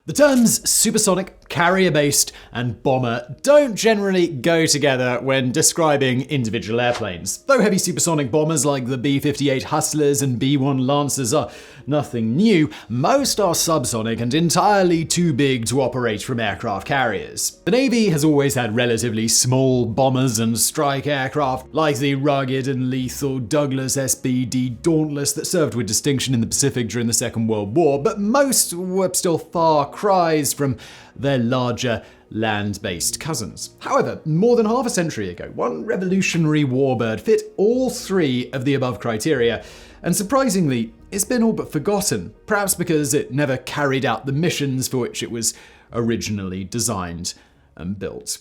The terms supersonic, carrier-based, and bomber don't generally go together when describing individual airplanes. Though heavy supersonic bombers like the B-58 Hustlers and B-1 Lancers are nothing new, most are subsonic and entirely too big to operate from aircraft carriers. The Navy has always had relatively small bombers and strike aircraft, like the rugged and lethal Douglas SBD Dauntless that served with distinction in the Pacific during the Second World War, but most were still far cries from their larger land-based cousins. However, more than half a century ago, one revolutionary warbird fit all three of the above criteria, and surprisingly, it's been all but forgotten, perhaps because it never carried out the missions for which it was originally designed and built.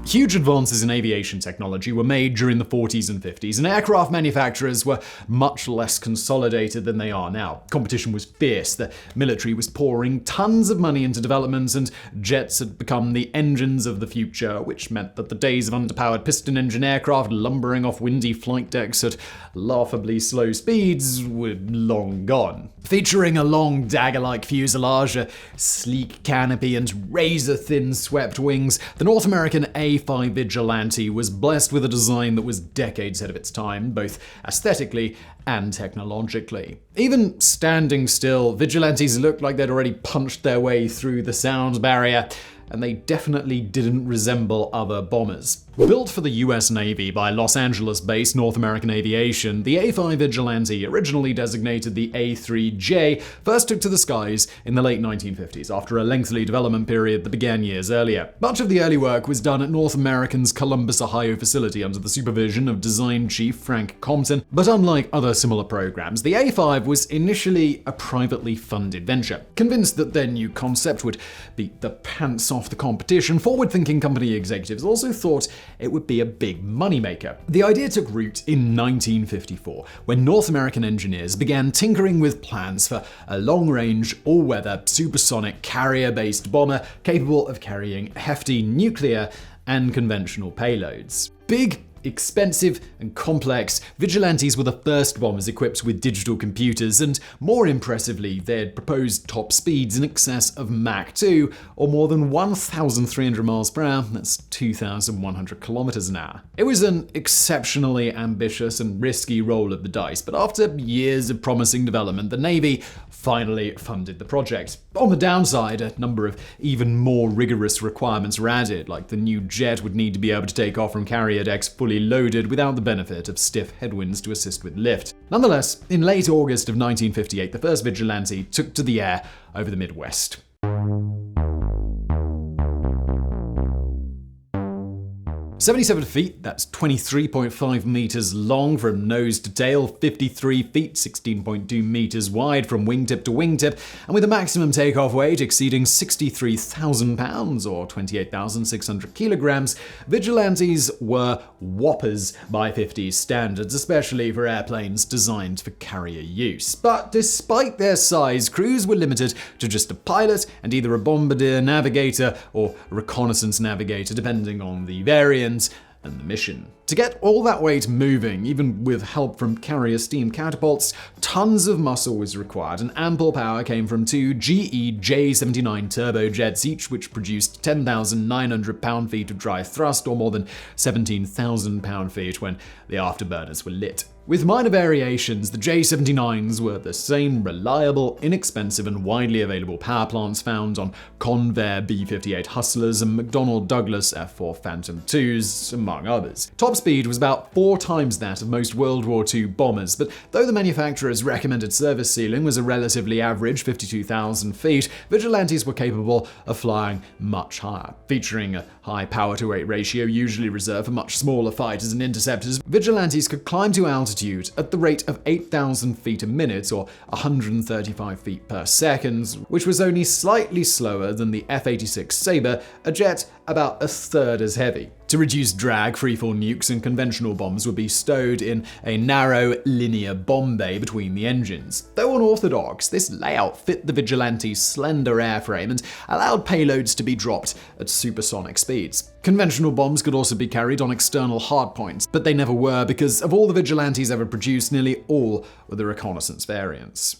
Huge advances in aviation technology were made during the 40s and 50s, and aircraft manufacturers were much less consolidated than they are now. Competition was fierce, the military was pouring tons of money into development, and jets had become the engines of the future, which meant that the days of underpowered piston-engine aircraft lumbering off windy flight decks at laughably slow speeds were long gone. Featuring a long dagger-like fuselage, a sleek canopy, and razor-thin swept wings, the North American A-5 Vigilante was blessed with a design that was decades ahead of its time, both aesthetically and technologically. Even standing still, Vigilantes looked like they'd already punched their way through the sound barrier, and they definitely didn't resemble other bombers. Built for the US Navy by Los Angeles-based North American Aviation, the A-5 Vigilante, originally designated the A-3J, first took to the skies in the late 1950s after a lengthy development period that began years earlier. Much of the early work was done at North American's Columbus, Ohio facility under the supervision of design chief Frank Compton, but unlike other similar programs, the A-5 was initially a privately funded venture. Convinced that their new concept would beat the pants off the competition, forward-thinking company executives also thought it would be a big moneymaker. The idea took root in 1954, when North American engineers began tinkering with plans for a long-range, all-weather, supersonic, carrier-based bomber capable of carrying hefty nuclear and conventional payloads. Big, expensive, and complex, Vigilantes were the first bombers equipped with digital computers, and more impressively, they had proposed top speeds in excess of Mach 2, or more than 1,300 miles per hour, that's 2,100 kilometers an hour. It was an exceptionally ambitious and risky roll of the dice, but after years of promising development, the Navy finally funded the project. On the downside, a number of even more rigorous requirements were added, like the new jet would need to be able to take off from carrier decks fully loaded without the benefit of stiff headwinds to assist with lift. Nonetheless, in late August of 1958, the first Vigilante took to the air over the Midwest. 77 feet, that's 23.5 meters long from nose to tail, 53 feet, 16.2 meters wide from wingtip to wingtip, and with a maximum takeoff weight exceeding 63,000 pounds or 28,600 kilograms, Vigilantes were whoppers by 50s standards, especially for airplanes designed for carrier use. But despite their size, crews were limited to just a pilot and either a bombardier navigator or a reconnaissance navigator, depending on the variant and the mission. To get all that weight moving, even with help from carrier steam catapults, tons of muscle was required, and ample power came from two GE J79 turbojets each, which produced 10,900 pound-feet of dry thrust, or more than 17,000 pound-feet when the afterburners were lit. With minor variations, the J79s were the same reliable, inexpensive, and widely available power plants found on Convair B-58 Hustlers and McDonnell Douglas F-4 Phantom IIs, among others. Top speed was about 4 times that of most World War II bombers, but though the manufacturer's recommended service ceiling was a relatively average 52,000 feet, Vigilantes were capable of flying much higher. Featuring a high power-to-weight ratio usually reserved for much smaller fighters and interceptors, Vigilantes could climb to altitude at the rate of 8,000 feet a minute or 135 feet per second, which was only slightly slower than the F-86 Sabre, a jet about a third as heavy. To reduce drag, freefall nukes and conventional bombs would be stowed in a narrow, linear bomb bay between the engines. Though unorthodox, this layout fit the Vigilante's slender airframe and allowed payloads to be dropped at supersonic speeds. Conventional bombs could also be carried on external hardpoints, but they never were because of all the Vigilantes ever produced, nearly all were the reconnaissance variants.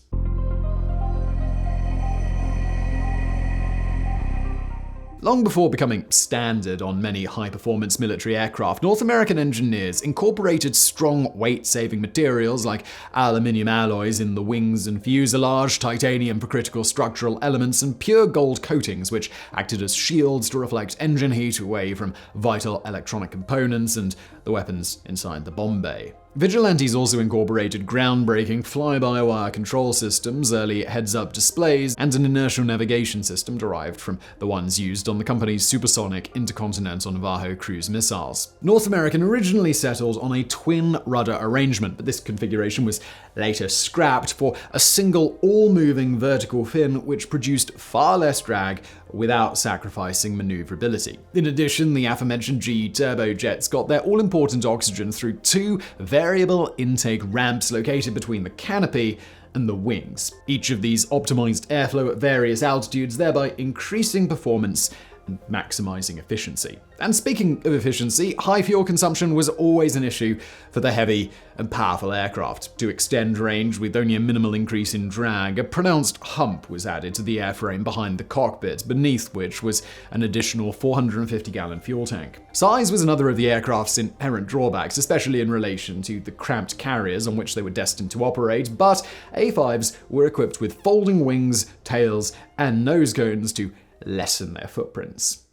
Long before becoming standard on many high-performance military aircraft, North American engineers incorporated strong weight-saving materials like aluminium alloys in the wings and fuselage, titanium for critical structural elements, and pure gold coatings which acted as shields to reflect engine heat away from vital electronic components and the weapons inside the bomb bay. Vigilantes also incorporated groundbreaking fly-by-wire control systems, early heads-up displays, and an inertial navigation system derived from the ones used on the company's supersonic intercontinental Navajo cruise missiles. North American originally settled on a twin-rudder arrangement, but this configuration was later scrapped for a single all-moving vertical fin which produced far less drag without sacrificing maneuverability. In addition, the aforementioned GE turbojets got their all-important oxygen through two variable intake ramps located between the canopy and the wings. Each of these optimized airflow at various altitudes, thereby increasing performance and maximizing efficiency. And speaking of efficiency, high fuel consumption was always an issue for the heavy and powerful aircraft. To extend range with only a minimal increase in drag, a pronounced hump was added to the airframe behind the cockpit, beneath which was an additional 450-gallon fuel tank. Size was another of the aircraft's inherent drawbacks, especially in relation to the cramped carriers on which they were destined to operate, but A-5s were equipped with folding wings, tails, and nose cones to lessen their footprints.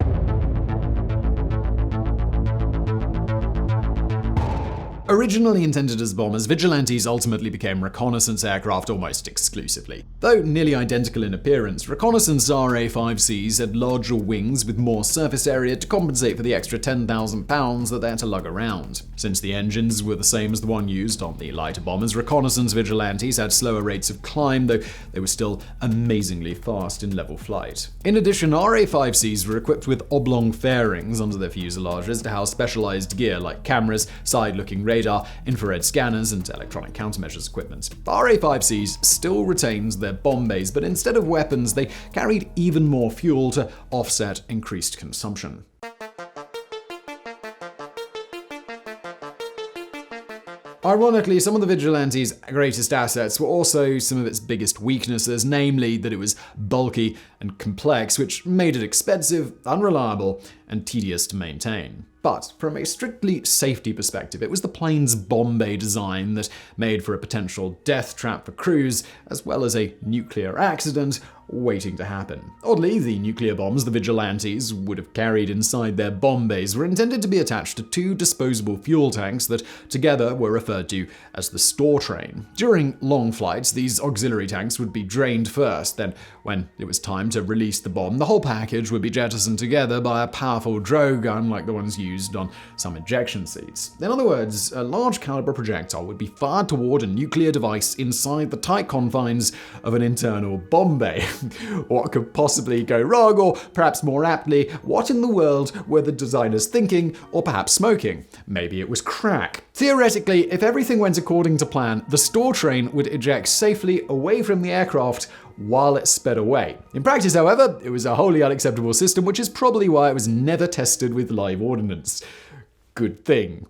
Originally intended as bombers, Vigilantes ultimately became reconnaissance aircraft almost exclusively. Though nearly identical in appearance, reconnaissance A-5Cs had larger wings with more surface area to compensate for the extra 10,000 pounds that they had to lug around. Since the engines were the same as the one used on the lighter bombers, reconnaissance Vigilantes had slower rates of climb, though they were still amazingly fast in level flight. In addition, A-5Cs were equipped with oblong fairings under their fuselages to house specialized gear like cameras, side-looking radar, infrared scanners, and electronic countermeasures equipment. A-5Cs still retained their bomb bays, but instead of weapons, they carried even more fuel to offset increased consumption. Ironically, some of the Vigilante's greatest assets were also some of its biggest weaknesses, namely that it was bulky and complex, which made it expensive, unreliable, and tedious to maintain. But from a strictly safety perspective, it was the plane's bomb bay design that made for a potential death trap for crews, as well as a nuclear accident waiting to happen. Oddly, the nuclear bombs the Vigilantes would have carried inside their bomb bays were intended to be attached to two disposable fuel tanks that together were referred to as the store train. During long flights, these auxiliary tanks would be drained first, then when it was time to release the bomb, the whole package would be jettisoned together by a powerful drogue gun like the ones used on some ejection seats. In other words, a large caliber projectile would be fired toward a nuclear device inside the tight confines of an internal bomb bay. What could possibly go wrong, or perhaps more aptly, what in the world were the designers thinking, or perhaps smoking? Maybe it was crack. Theoretically, if everything went according to plan, the store train would eject safely away from the aircraft while it sped away. In practice, however, it was a wholly unacceptable system, which is probably why it was never tested with live ordnance. Good thing.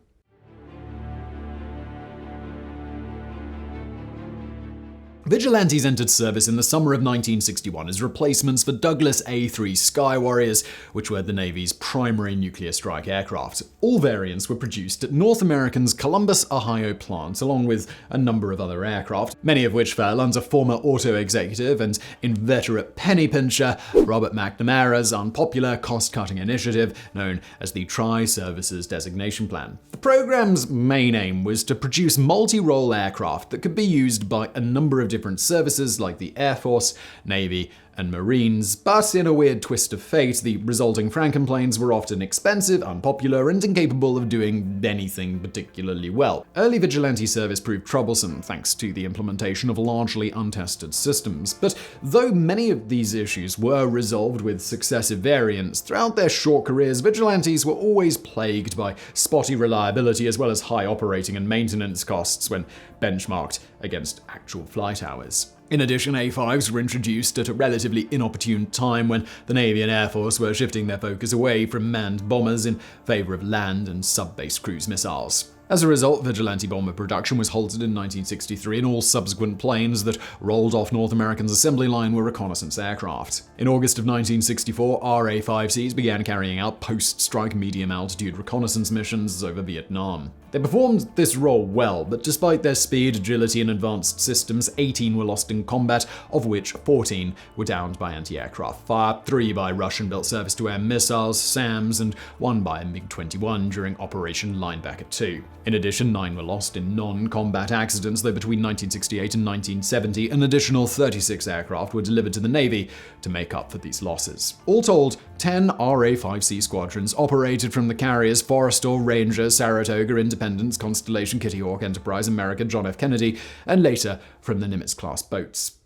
Vigilantes entered service in the summer of 1961 as replacements for Douglas A-3 Sky Warriors, which were the Navy's primary nuclear strike aircraft. All variants were produced at North American's Columbus, Ohio plant, along with a number of other aircraft, many of which fell under former auto executive and inveterate penny pincher Robert McNamara's unpopular cost-cutting initiative known as the Tri-Services Designation Plan. The program's main aim was to produce multi-role aircraft that could be used by a number of different services like the Air Force, Navy, and Marines, but in a weird twist of fate, the resulting Frankenplanes were often expensive, unpopular, and incapable of doing anything particularly well. Early Vigilante service proved troublesome thanks to the implementation of largely untested systems, but though many of these issues were resolved with successive variants, throughout their short careers, Vigilantes were always plagued by spotty reliability as well as high operating and maintenance costs when benchmarked against actual flight hours. In addition, A-5s were introduced at a relatively inopportune time when the Navy and Air Force were shifting their focus away from manned bombers in favor of land and sub-based cruise missiles. As a result, Vigilante bomber production was halted in 1963, and all subsequent planes that rolled off North America's assembly line were reconnaissance aircraft. In August of 1964, RA-5Cs began carrying out post-strike medium-altitude reconnaissance missions over Vietnam. They performed this role well, but despite their speed, agility, and advanced systems, 18 were lost in combat, of which 14 were downed by anti-aircraft fire, 3 by Russian-built surface-to-air missiles, SAMs, and 1 by a MiG-21 during Operation Linebacker 2. In addition, 9 were lost in non-combat accidents, though between 1968 and 1970, an additional 36 aircraft were delivered to the Navy to make up for these losses. All told, 10 RA-5C squadrons operated from the carriers Forrestal, Ranger, Saratoga, Independence, Constellation, Kitty Hawk, Enterprise, America, John F. Kennedy, and later from the Nimitz-class boats.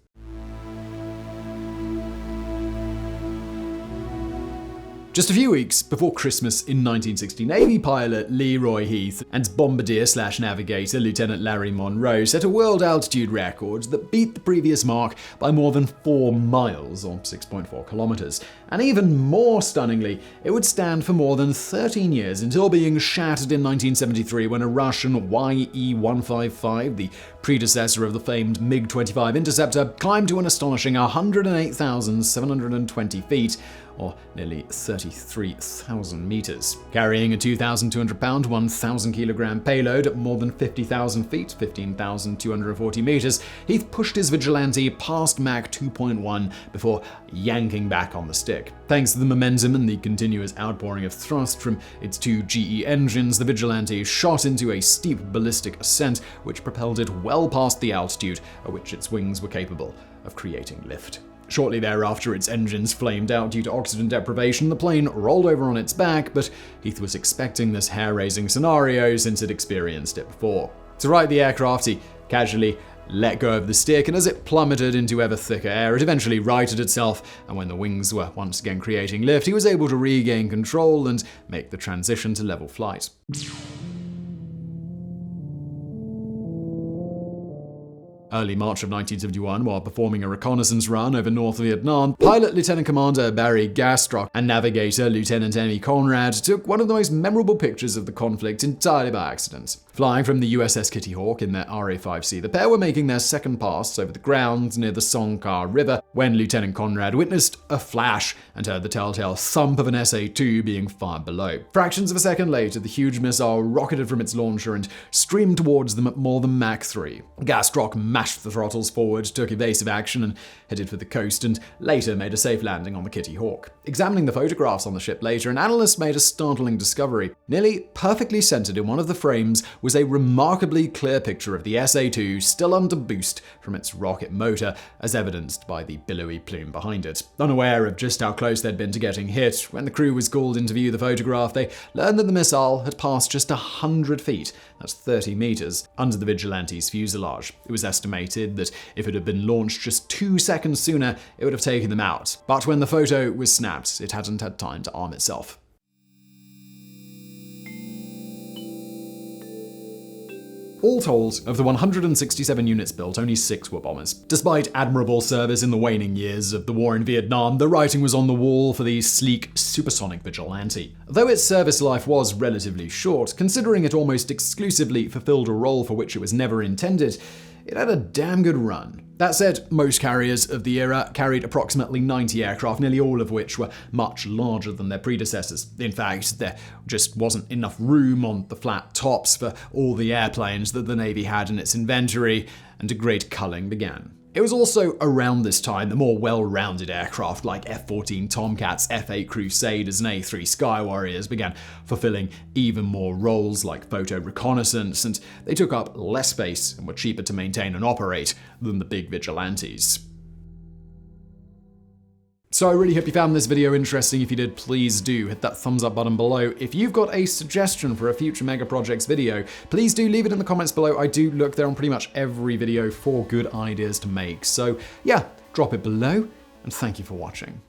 Just a few weeks before Christmas in 1960, Navy pilot Leroy Heath and bombardier/navigator Lieutenant Larry Monroe set a world altitude record that beat the previous mark by more than 4 miles, or 6.4 kilometers. And even more stunningly, it would stand for more than 13 years until being shattered in 1973 when a Russian YE-155, the predecessor of the famed MiG-25 interceptor, climbed to an astonishing 108,720 feet, or nearly 33,000 meters. Carrying a 2,200-pound, 1,000-kilogram payload at more than 50,000 feet, 15,240 meters, Heath pushed his Vigilante past Mach 2.1 before yanking back on the stick. Thanks to the momentum and the continuous outpouring of thrust from its 2 GE engines, the Vigilante shot into a steep ballistic ascent, which propelled it well past the altitude at which its wings were capable of creating lift. Shortly thereafter, its engines flamed out due to oxygen deprivation. The plane rolled over on its back, but Heath was expecting this hair-raising scenario since he'd experienced it before. To right the aircraft, he casually let go of the stick, and as it plummeted into ever thicker air, it eventually righted itself, and when the wings were once again creating lift, he was able to regain control and make the transition to level flight. Early March of 1971, while performing a reconnaissance run over North Vietnam, pilot Lieutenant Commander Barry Gastrock and navigator Lieutenant Emmy Conrad took one of the most memorable pictures of the conflict entirely by accident. Flying from the USS Kitty Hawk in their RA-5C, the pair were making their second pass over the ground near the Song Car River when Lieutenant Conrad witnessed a flash and heard the telltale thump of an SA-2 being fired below. Fractions of a second later, the huge missile rocketed from its launcher and streamed towards them at more than Mach 3. Gastrock mashed the throttles forward, took evasive action, and headed for the coast, and later made a safe landing on the Kitty Hawk. Examining the photographs on the ship later, an analyst made a startling discovery. Nearly perfectly centered in one of the frames was a remarkably clear picture of the SA-2 still under boost from its rocket motor, as evidenced by the billowy plume behind it. Unaware of just how close they'd been to getting hit, when the crew was called in to view the photograph, they learned that the missile had passed just 100 feet, that's 30 meters, under the Vigilante's fuselage. It was estimated that if it had been launched just 2 seconds sooner, it would have taken them out. But when the photo was snapped, it hadn't had time to arm itself. All told, of the 167 units built, only 6 were bombers. Despite admirable service in the waning years of the war in Vietnam, the writing was on the wall for the sleek, supersonic Vigilante. Though its service life was relatively short, considering it almost exclusively fulfilled a role for which it was never intended, it had a damn good run. That said, most carriers of the era carried approximately 90 aircraft, nearly all of which were much larger than their predecessors. In fact, there just wasn't enough room on the flat tops for all the airplanes that the Navy had in its inventory, and a great culling began. It was also around this time that more well-rounded aircraft like F-14 Tomcats, F-8 Crusaders, and A-3 Sky Warriors began fulfilling even more roles like photo reconnaissance, and they took up less space and were cheaper to maintain and operate than the big Vigilantes. So I really hope you found this video interesting. If you did, please do hit that thumbs up button below. If you've got a suggestion for a future Mega Projects video, please do leave it in the comments below. I do look there on pretty much every video for good ideas to make. So yeah, drop it below, and thank you for watching.